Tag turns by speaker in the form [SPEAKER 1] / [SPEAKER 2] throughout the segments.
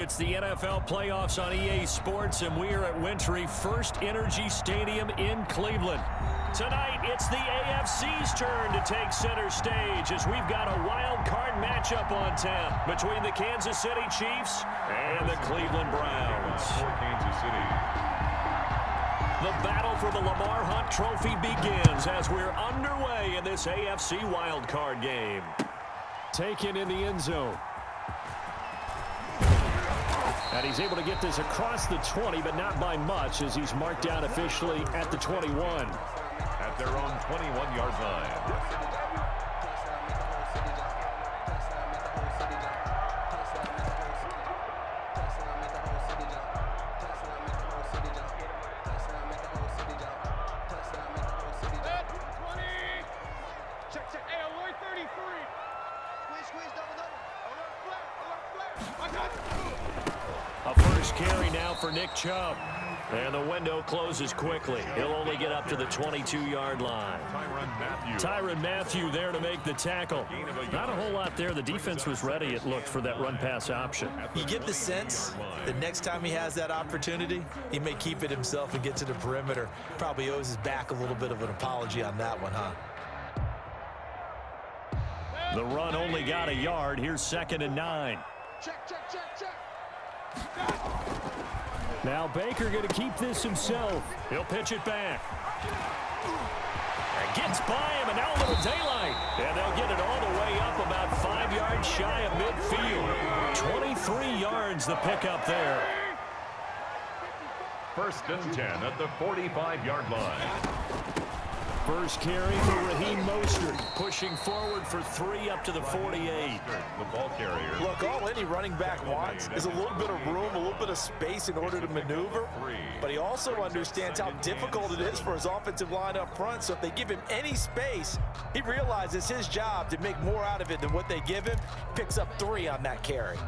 [SPEAKER 1] It's the NFL playoffs on EA Sports, and we are at Wintry First Energy Stadium in Cleveland. Tonight, it's the AFC's turn to take center stage as we've got a wild card matchup on tap between the Kansas City Chiefs and the Cleveland Browns.
[SPEAKER 2] Kansas City.
[SPEAKER 1] The battle for the Lamar Hunt Trophy begins as we're underway in this AFC wild card game. Taken in the end zone. And he's able to get this across the 20, but not by much, as he's marked down officially at the 21.
[SPEAKER 2] At their own 21-yard line.
[SPEAKER 1] A first carry now for Nick Chubb. And the window closes quickly. He'll only get up to the 22-yard line. Tyrann Mathieu there to make the tackle. Not a whole lot there. The defense was ready, it looked, for that run-pass option.
[SPEAKER 3] You get the sense that next time he has that opportunity, he may keep it himself and get to the perimeter. Probably owes his back a little bit of an apology on that one, huh?
[SPEAKER 1] The run only got a yard. Here's 2nd and 9.
[SPEAKER 4] Check, check, check, check.
[SPEAKER 1] Now Baker going to keep this himself. He'll pitch it back. And gets by him, and now a little daylight. And they'll get it all the way up about 5 yards shy of midfield. 23 yards the pickup there.
[SPEAKER 2] 1st and 10 at the 45-yard line.
[SPEAKER 1] First carry for Raheem Mostert, pushing forward for 3 up to the 48.
[SPEAKER 2] The ball carrier.
[SPEAKER 3] Look, all any running back wants is a little bit of room, a little bit of space in order to maneuver. But he also understands how difficult it is for his offensive line up front. So if they give him any space, he realizes his job to make more out of it than what they give him. Picks up 3 on that carry.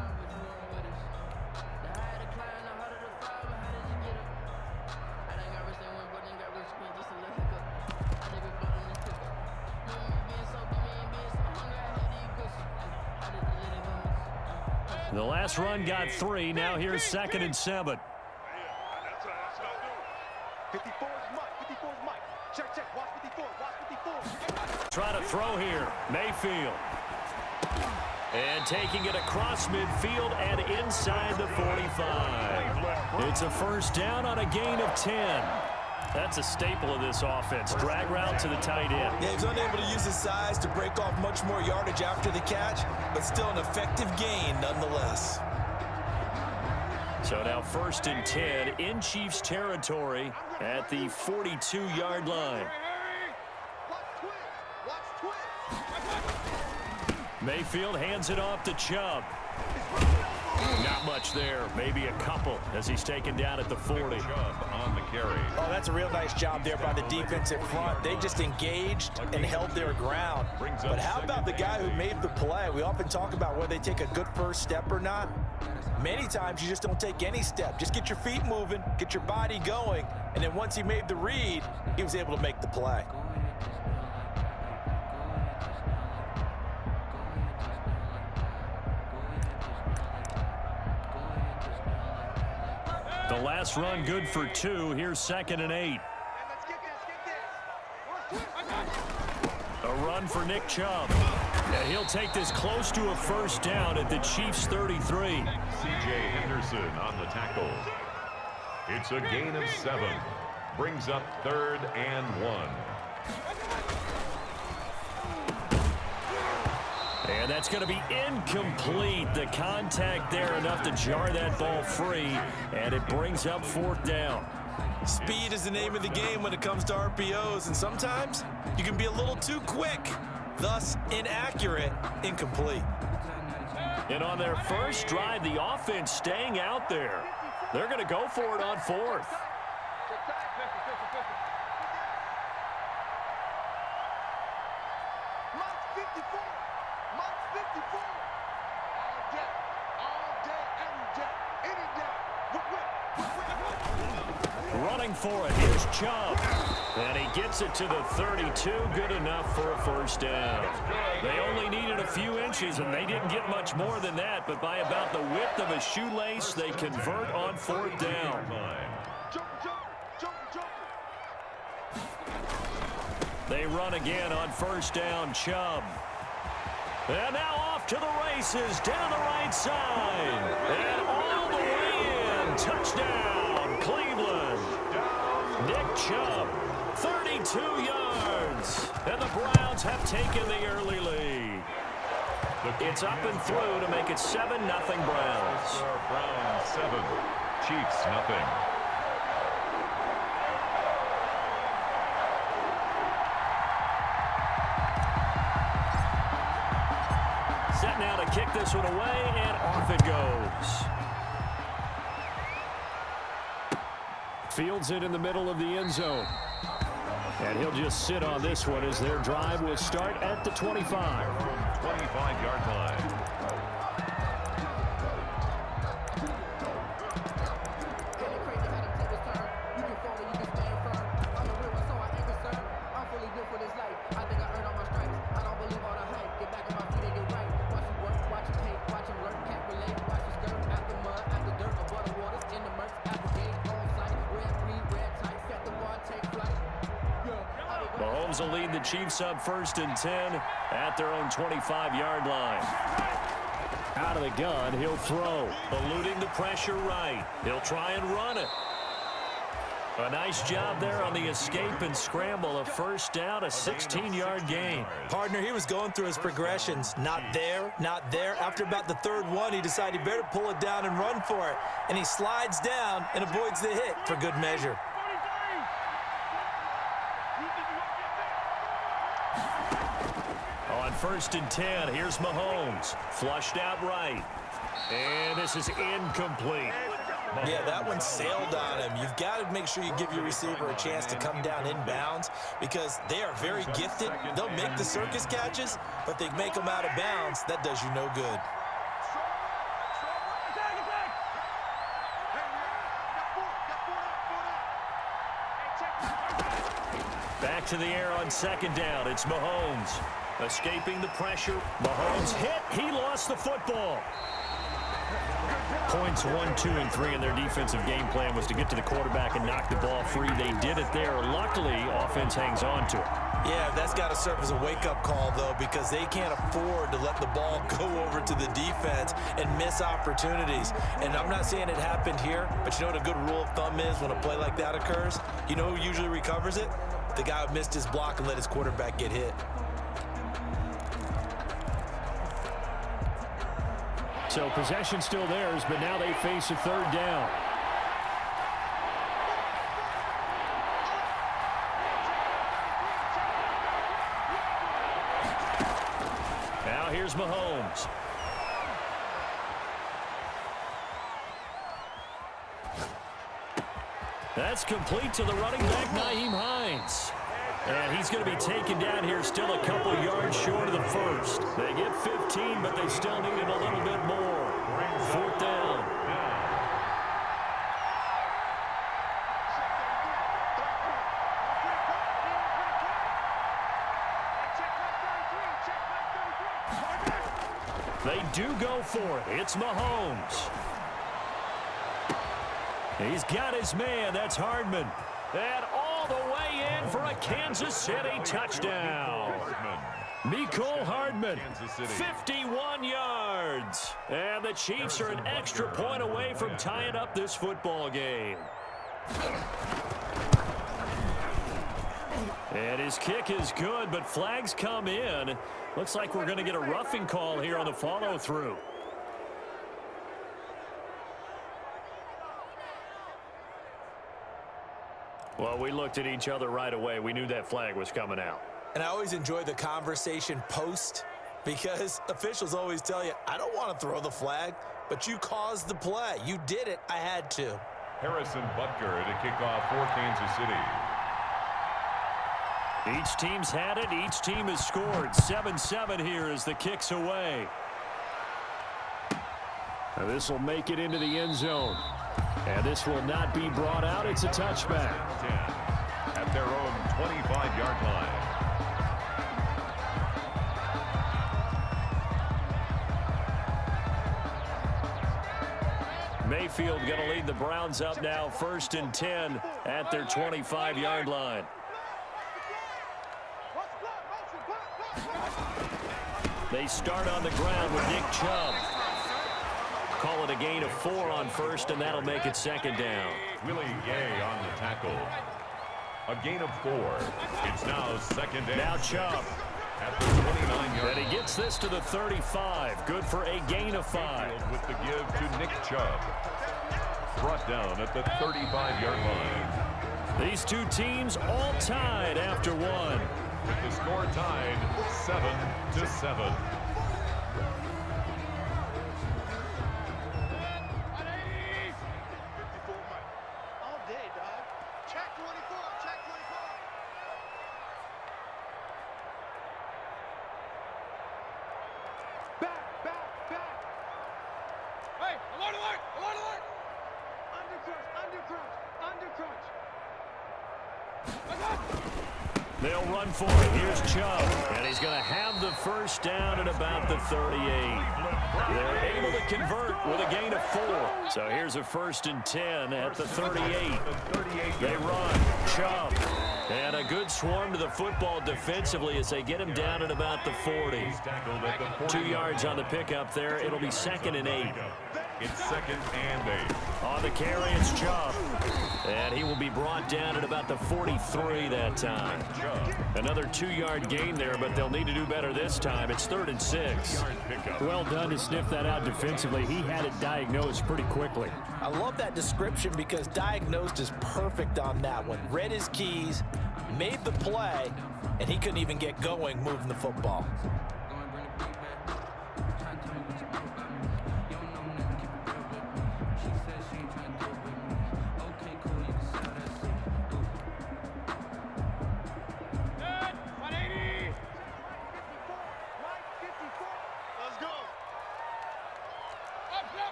[SPEAKER 1] The last run got 3. Now here's 2nd and 7.
[SPEAKER 4] 54 is Mike. 54 is Mike. Check, check. Watch 54. Watch 54.
[SPEAKER 1] Trying to throw here. Mayfield. And taking it across midfield and inside the 45. It's a first down on a gain of 10. That's a staple of this offense. Drag route to the tight end.
[SPEAKER 3] Yeah, he's unable to use his size to break off much more yardage after the catch, but still an effective gain nonetheless.
[SPEAKER 1] So now 1st and 10 in Chiefs territory at the 42-yard line. Mayfield hands it off to Chubb. Not much there, maybe a couple as he's taken down at the 40.
[SPEAKER 2] Chubb on the carry.
[SPEAKER 3] Oh, that's a real nice job there by the defensive front. They just engaged and held their ground. But how about the guy who made the play? We often talk about whether they take a good first step or not. Many times you just don't take any step. Just get your feet moving, get your body going, and then once he made the read, he was able to make the play.
[SPEAKER 1] The last run good for 2. Here's 2nd and 8. A run for Nick Chubb. And he'll take this close to a first down at the Chiefs' 33.
[SPEAKER 2] C.J. Henderson on the tackle. It's a gain of 7. Brings up 3rd and 1.
[SPEAKER 1] And that's going to be incomplete. The contact there enough to jar that ball free, and it brings up 4th down.
[SPEAKER 3] Speed is the name of the game when it comes to RPOs, and sometimes you can be a little too quick, thus inaccurate, incomplete.
[SPEAKER 1] And on their first drive, the offense staying out there. They're going to go for it on 4th. running for it. Here's Chubb. And he gets it to the 32. Good enough for a first down. They only needed a few inches, and they didn't get much more than that. But by about the width of a shoelace, they convert on fourth down. They run again on first down, Chubb. And now off to the races, down the right side. And all the way in. Touchdown, Cleveland. Nick Chubb, 32 yards. And the Browns have taken the early lead. It's up and through to make it 7-0 Browns.
[SPEAKER 2] Browns 7, Chiefs nothing.
[SPEAKER 1] Set now to kick this one away, and off it goes. Fields it in the middle of the end zone. And he'll just sit on this one as their drive will start at the 25.
[SPEAKER 2] 25-yard line.
[SPEAKER 1] Mahomes will lead the Chiefs up 1st and 10 at their own 25-yard line. Out of the gun, he'll throw. Eluding the pressure right. He'll try and run it. A nice job there on the escape and scramble. A first down, a 16-yard gain.
[SPEAKER 3] Partner, he was going through his progressions. Not there, not there. After about the third one, he decided he better pull it down and run for it. And he slides down and avoids the hit for good measure.
[SPEAKER 1] On 1st and 10, here's Mahomes. Flushed out right. And this is incomplete.
[SPEAKER 3] Yeah, that one sailed on him. You've got to make sure you give your receiver a chance to come down inbounds because they are very gifted. They'll make the circus catches, but they make them out of bounds. That does you no good.
[SPEAKER 1] Back to the air on 2nd down. It's Mahomes. Escaping the pressure. Mahomes hit. He lost the football. Points 1, 2, and 3 in their defensive game plan was to get to the quarterback and knock the ball free. They did it there. Luckily, offense hangs on to it.
[SPEAKER 3] Yeah, that's got to serve as a wake-up call, though, because they can't afford to let the ball go over to the defense and miss opportunities. And I'm not saying it happened here, but you know what a good rule of thumb is when a play like that occurs? You know who usually recovers it? The guy who missed his block and let his quarterback get hit.
[SPEAKER 1] So possession still theirs, but now they face a 3rd down. Now here's Mahomes. That's complete to the running back, Nyheim Hines. And he's going to be taken down here still a couple yards short of the first. They get 15, but they still needed a little bit more. 4th down. They do go for it. It's Mahomes. He's got his man. That's Hardman. And all the way in for a Kansas City touchdown. Mecole Hardman, 51 yards. And the Chiefs are an extra point away from tying up this football game. And his kick is good, but flags come in. Looks like we're going to get a roughing call here on the follow-through. Well, we looked at each other right away. We knew that flag was coming out.
[SPEAKER 3] And I always enjoy the conversation post because officials always tell you, I don't want to throw the flag, but you caused the play. You did it. I had to.
[SPEAKER 2] Harrison Butker to kick off for Kansas City.
[SPEAKER 1] Each team's had it. Each team has scored. 7-7 here as the kick's away. Now this will make it into the end zone. And this will not be brought out. It's a touchback.
[SPEAKER 2] 10 at their own 25-yard line.
[SPEAKER 1] Mayfield going to lead the Browns up now, 1st and 10 at their 25-yard line. They start on the ground with Nick Chubb. Call it a gain of 4 on 1st, and that'll make it 2nd down.
[SPEAKER 2] Willie Gay on the tackle. A gain of 4. It's now 2nd and
[SPEAKER 1] Now Chubb.
[SPEAKER 2] at the 29-yard
[SPEAKER 1] And he gets this to the 35. Good for a gain of 5.
[SPEAKER 2] with the give to Nick Chubb. Brought down at the 35-yard line.
[SPEAKER 1] These two teams all tied after 1.
[SPEAKER 2] With the score tied 7-7.
[SPEAKER 4] All day, dog. Check 24. Check 24. Back. Hey, alert, alert, alert, alert. Under crunch.
[SPEAKER 1] They'll run for it. Here's Chubb. And he's going to have the 1st down at about the 38. They're able to convert with a gain of 4. So here's a 1st and 10 at the 38. They run. Chubb. And a good swarm to the football defensively as they get him down at about the 40. 2 yards on the pickup there. It'll be 2nd and 8.
[SPEAKER 2] It's 2nd and 8.
[SPEAKER 1] On the carry, it's Chubb. And he will be brought down at about the 43 that time. Another 2-yard gain there, but they'll need to do better this time. It's 3rd and 6. Well done to sniff that out defensively. He had it diagnosed pretty quickly.
[SPEAKER 3] I love that description because diagnosed is perfect on that one. Read his keys, made the play, and he couldn't even get going moving the football.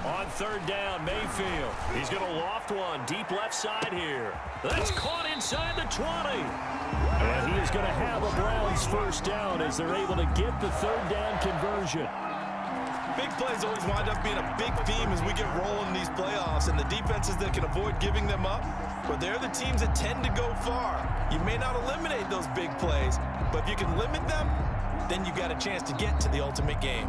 [SPEAKER 1] On 3rd down, Mayfield. He's going to loft one deep left side here. That's caught inside the 20. And he is going to have a Browns 1st down as they're able to get the 3rd down conversion.
[SPEAKER 3] Big plays always wind up being a big theme as we get rolling these playoffs, and the defenses that can avoid giving them up, but they're the teams that tend to go far. You may not eliminate those big plays, but if you can limit them, then you got a chance to get to the ultimate game.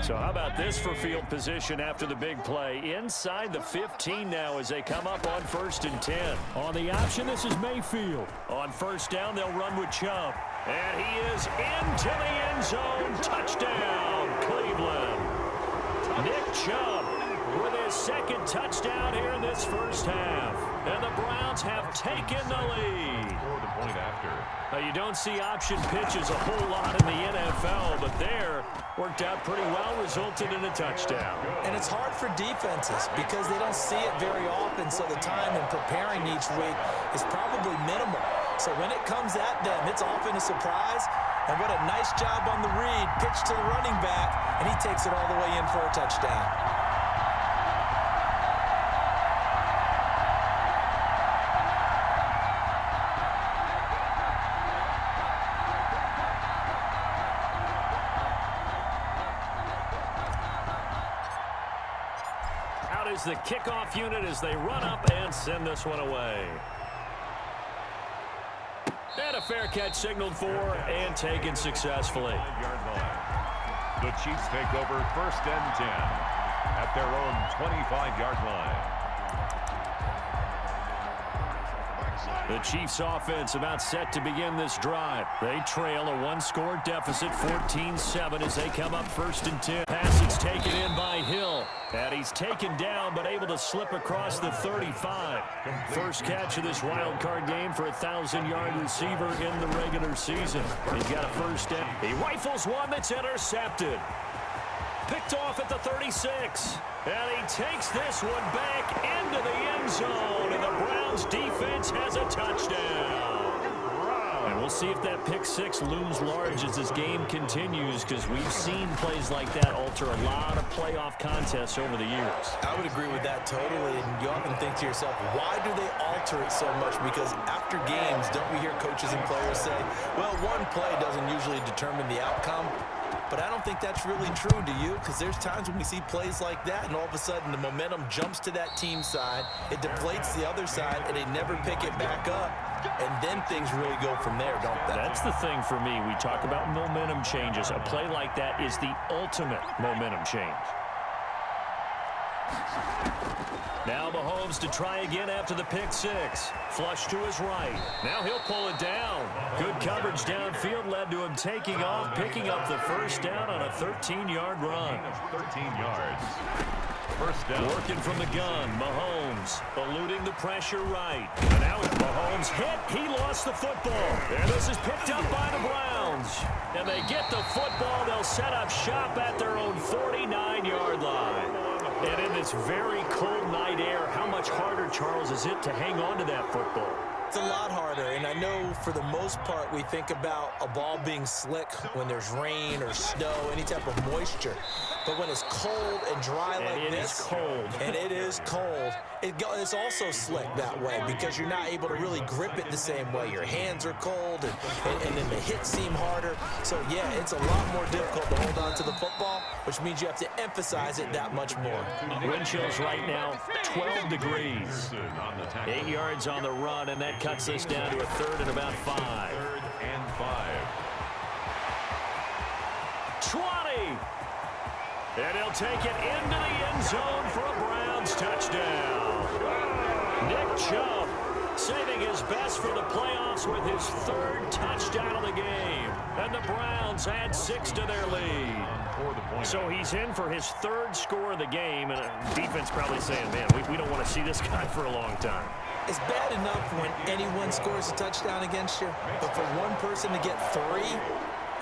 [SPEAKER 1] So how about this for field position after the big play? Inside the 15 now as they come up on 1st and 10. On the option, this is Mayfield. On 1st down, they'll run with Chubb. And he is into the end zone. Touchdown, Cleveland. Nick Chubb with his 2nd touchdown here in this 1st half. And the Browns have taken the lead.
[SPEAKER 2] Score the point after.
[SPEAKER 1] Now, you don't see option pitches a whole lot in the NFL, but there worked out pretty well, resulted in a touchdown.
[SPEAKER 3] And it's hard for defenses because they don't see it very often, so the time in preparing each week is probably minimal. So when it comes at them, it's often a surprise. And what a nice job on the read. Pitch to the running back, and he takes it all the way in for a touchdown.
[SPEAKER 1] Is the kickoff unit as they run up and send this one away. And a fair catch signaled for and taken successfully.
[SPEAKER 2] The Chiefs take over 1st and 10 at their own 25-yard line.
[SPEAKER 1] The Chiefs offense about set to begin this drive. They trail a 1-score deficit, 14-7 as they come up 1st and 10. Pass is taken in by Hill. And he's taken down but able to slip across the 35. First catch of this wild card game for a 1,000-yard receiver in the regular season. He's got a 1st down. He rifles one that's intercepted. Picked off at the 36. And he takes this one back into the end zone. And the Browns defense has a touchdown. And we'll see if that pick six looms large as this game continues, because we've seen plays like that alter a lot of playoff contests over the years.
[SPEAKER 3] I would agree with that totally. And you often think to yourself, why do they alter it so much? Because after games, don't we hear coaches and players say, well, one play doesn't usually determine the outcome? But I don't think that's really true, do you? Because there's times when we see plays like that, and all of a sudden the momentum jumps to that team side, it deflates the other side, and they never pick it back up. And then things really go from there, don't they?
[SPEAKER 1] That's the thing for me. We talk about momentum changes. A play like that is the ultimate momentum change. Now Mahomes to try again after the pick six. Flush to his right. Now he'll pull it down. Good coverage downfield led to him taking off, picking up the first down on a 13-yard run.
[SPEAKER 2] 13 yards. First down.
[SPEAKER 1] Working from the gun, Mahomes eluding the pressure right. And now Mahomes hit. He lost the football. And this is picked up by the Browns. And they get the football. They'll set up shop at their own 49-yard line. And in this very cold night air, how much harder, Charles, is it to hang on to that football?
[SPEAKER 3] It's a lot harder, and I know for the most part we think about a ball being slick when there's rain or snow, any type of moisture. But when it's cold and dry like this,
[SPEAKER 1] it's cold.
[SPEAKER 3] And it is cold, it's also slick that way because you're not able to really grip it the same way. Your hands are cold, and then the hits seem harder. So, yeah, it's a lot more difficult to hold on to the football, which means you have to emphasize it that much more.
[SPEAKER 1] Wind chills right now, 12 degrees. 8 yards on the run, and that cuts this down to a third and about 5.
[SPEAKER 2] Third and 5.
[SPEAKER 1] 20. And he'll take it into the end zone for a Browns touchdown. Nick Chubb saving his best for the playoffs with his third touchdown of the game. And the Browns add 6 to their lead. So he's in for his third score of the game, and defense probably saying, man, we don't want to see this guy for a long time.
[SPEAKER 3] It's bad enough when anyone scores a touchdown against you, but for one person to get 3,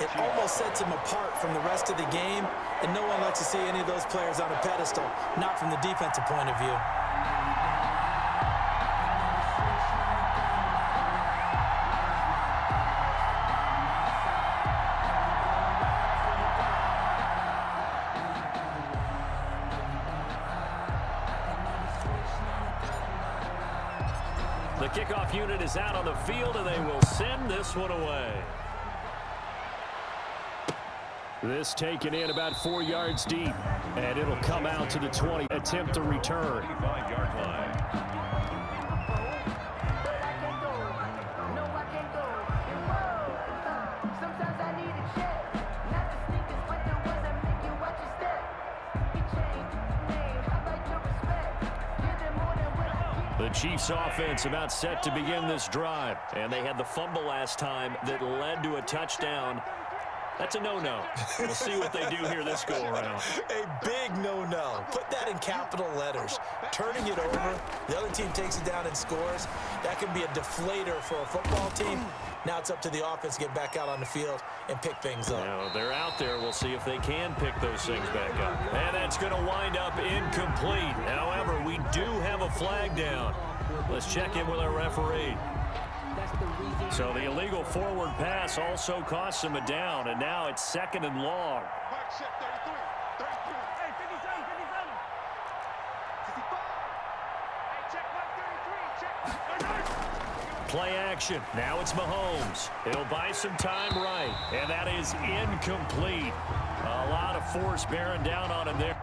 [SPEAKER 3] it almost sets him apart from the rest of the game, and no one likes to see any of those players on a pedestal, not from the defensive point of view.
[SPEAKER 1] The kickoff unit is out on the field, and they will send this one away. This taken in about 4 yards deep, and it'll come out to the 20. Attempt to return.
[SPEAKER 2] 25-yard line.
[SPEAKER 1] The Chiefs offense about set to begin this drive, and they had the fumble last time that led to a touchdown. That's a no-no. We'll see what they do here this go-around.
[SPEAKER 3] A big no-no. Put that in capital letters. Turning it over, the other team takes it down and scores. That can be a deflator for a football team. Now it's up to the offense to get back out on the field and pick things up.
[SPEAKER 1] Now, they're out there. We'll see if they can pick those things back up. And that's going to wind up incomplete. However, we do have a flag down. Let's check in with our referee. So the illegal forward pass also costs him a down, and now it's 2nd and long. Play action. Now it's Mahomes. It'll buy some time right, and that is incomplete. A lot of force bearing down on him there.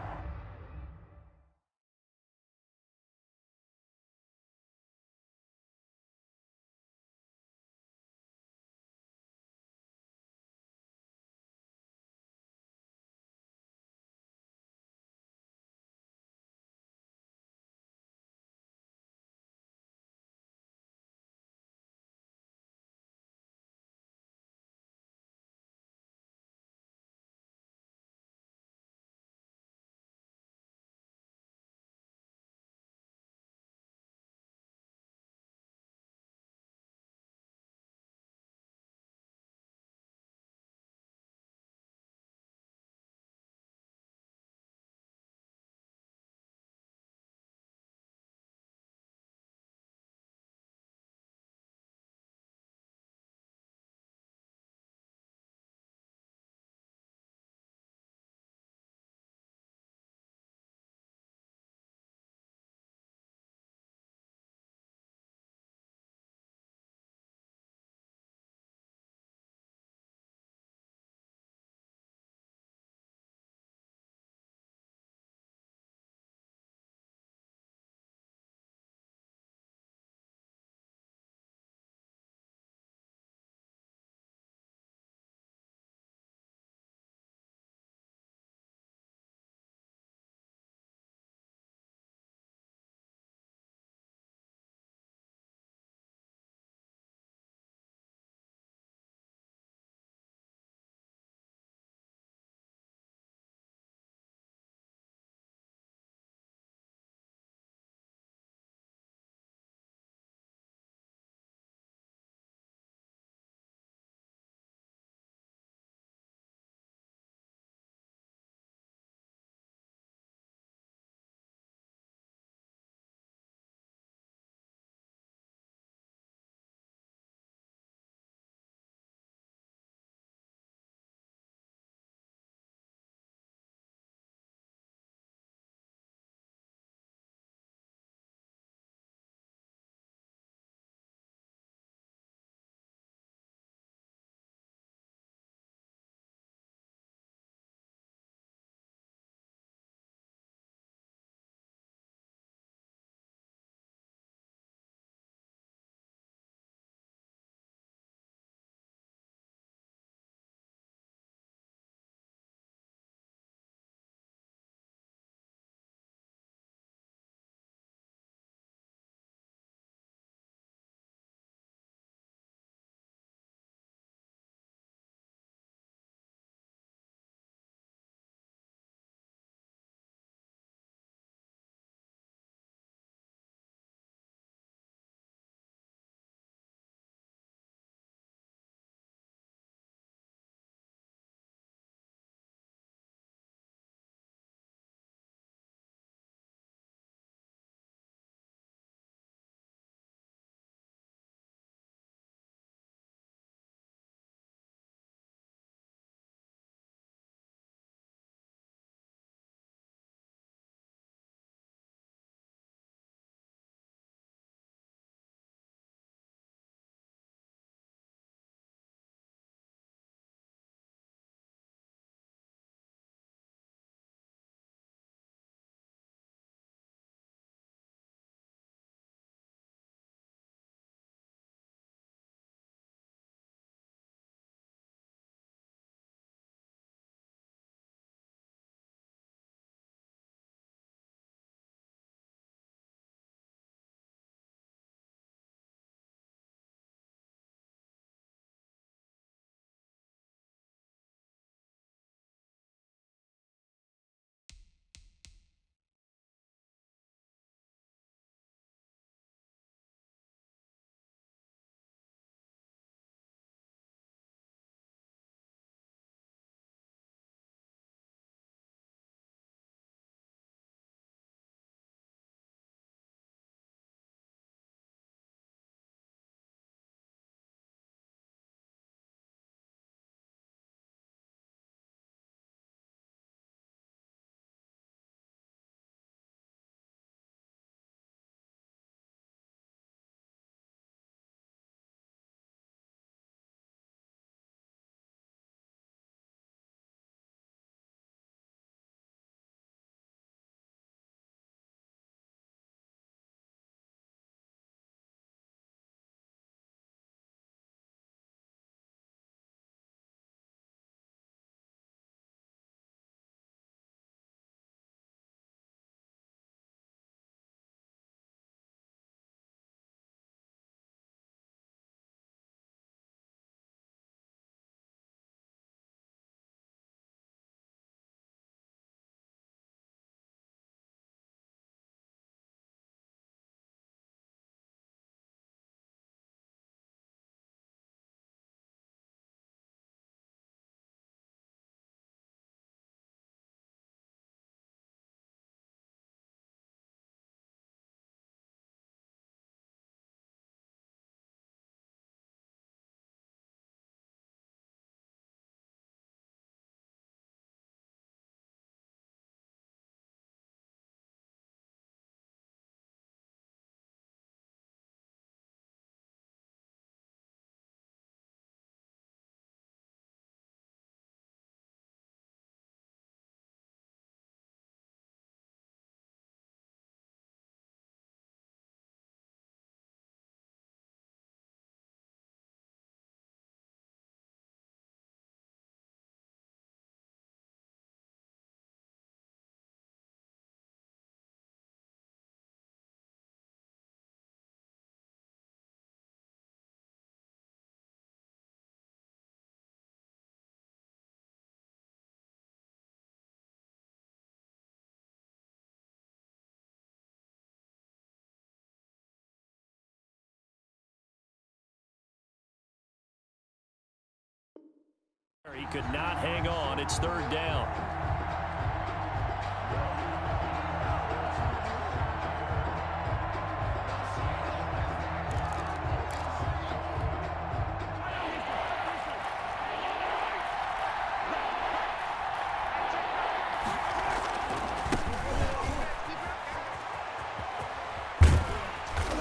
[SPEAKER 1] He could not hang on. It's third down.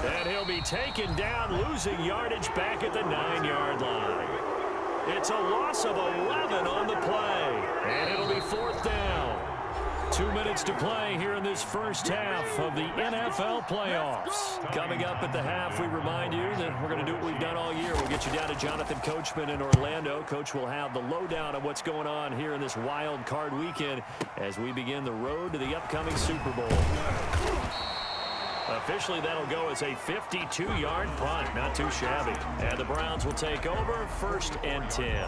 [SPEAKER 1] And he'll be taken down, losing yardage back at the 9-yard line. It's a loss of 11 on the play, and it'll be fourth down. 2 minutes to play here in this first half of the NFL playoffs. Coming up at the half, we remind you that we're going to do what we've done all year. We'll get you down to Jonathan Coachman in Orlando. Coach will have the lowdown of what's going on here in this wild card weekend as we begin the road to the upcoming Super Bowl. Officially, that'll go as a 52-yard punt. Not too shabby. And the Browns will take over, 1st and 10.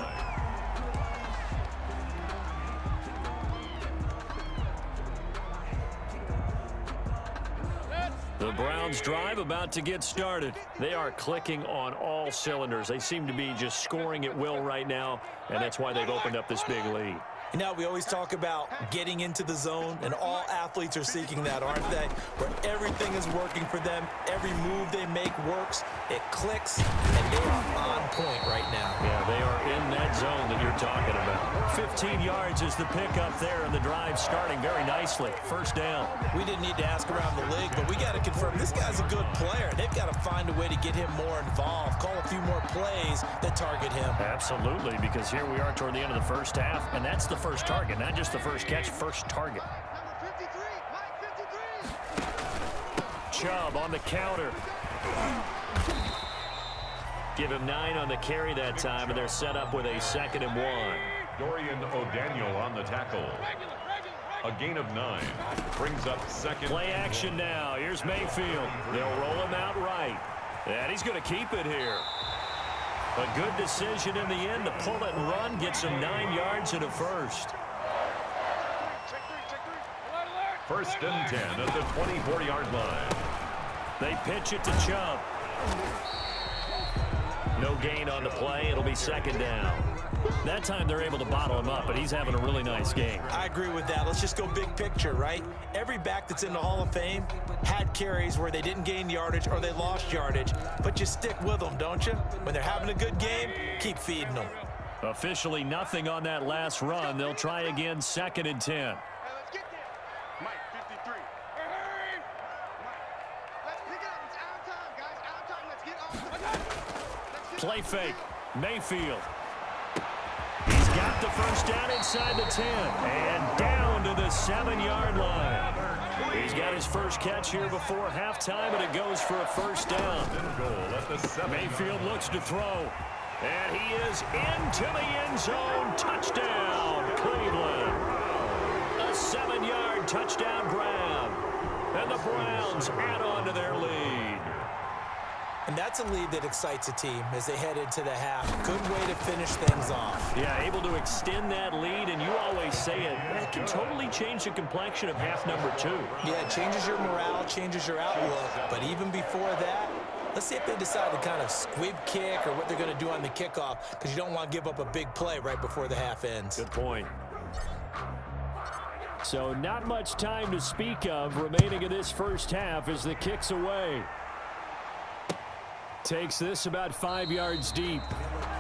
[SPEAKER 1] The Browns drive about to get started. They are clicking on all cylinders. They seem to be just scoring at will right now, and that's why they've opened up this big lead.
[SPEAKER 3] You know, we always talk about getting into the zone, and all athletes are seeking that, aren't they? Where everything is working for them, every move they make works, it clicks, and they are on point right now.
[SPEAKER 1] Yeah, they are in that zone that you're talking about. 15 yards is the pickup there, and the drive starting very nicely. First down.
[SPEAKER 3] We didn't need to ask around the league, but we got to confirm this guy's a good player. They've got to find a way to get him more involved, call a few more plays that target him.
[SPEAKER 1] Absolutely, because here we are toward the end of the first half, and that's the first target, not just the first catch, first target.
[SPEAKER 4] Number 53, Mike 53.
[SPEAKER 1] Chubb on the counter. Give him 9 on the carry that time, and they're set up with a 2nd and 1.
[SPEAKER 2] Dorian O'Daniel on the tackle. A gain of 9. Brings up 2nd.
[SPEAKER 1] Play action now. Here's Mayfield. They'll roll him out right. And he's going to keep it here. A good decision in the end to pull it and run. Gets him 9 yards and a first.
[SPEAKER 2] First and 10 at the 24-yard line.
[SPEAKER 1] They pitch it to Chubb. No gain on the play. It'll be 2nd down. That time they're able to bottle him up, but he's having a really nice game.
[SPEAKER 3] I agree with that. Let's just go big picture, right? Every back that's in the Hall of Fame had carries where they didn't gain yardage or they lost yardage, but you stick with them, don't you? When they're having a good game, keep feeding them.
[SPEAKER 1] Officially nothing on that last run. They'll try again, 2nd and 10.
[SPEAKER 4] Let's get there. Mike 53. Let's pick it up. It's out of time, guys. Out of time. Let's get off the field.
[SPEAKER 1] Play fake. Mayfield. He's got the first down inside the 10 and down to the 7-yard line. He's got his first catch here before halftime, and it goes for a first down. Mayfield looks to throw, and he is into the end zone. Touchdown, Cleveland. A 7-yard touchdown grab, and the Browns add on to their lead.
[SPEAKER 3] And that's a lead that excites a team as they head into the half. Good way to finish things off.
[SPEAKER 1] Yeah, able to extend that lead, and you always say it, that can totally change the complexion of half number 2.
[SPEAKER 3] Yeah, it changes your morale, changes your outlook. But even before that, let's see if they decide to kind of squib kick or what they're going to do on the kickoff, because you don't want to give up a big play right before the half ends.
[SPEAKER 1] Good point. So not much time to speak of remaining in this first half as the kick's away. Takes this about 5 yards deep.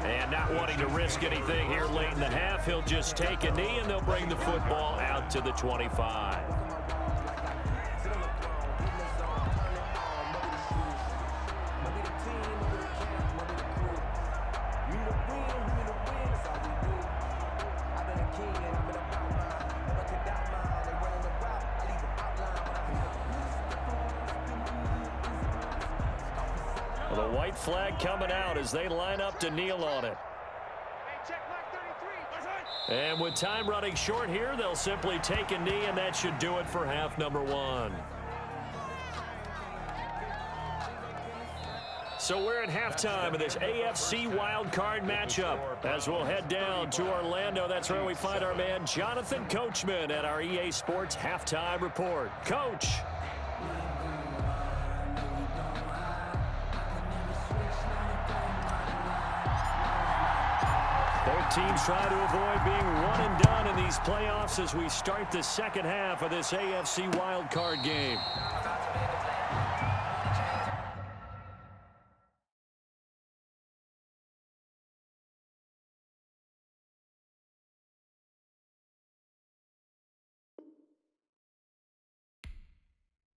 [SPEAKER 1] And not wanting to risk anything here late in the half, he'll just take a knee and they'll bring the football out to the 25. Well, the white flag coming out as they line up to kneel on it. And with time running short here, they'll simply take a knee, and that should do it for half number 1. So we're at halftime of this AFC wildcard matchup. As we'll head down to Orlando, that's where we find our man Jonathan Coachman at our EA Sports Halftime Report. Coach. Teams try to avoid being one and done in these playoffs as we start the second half of this AFC wildcard game.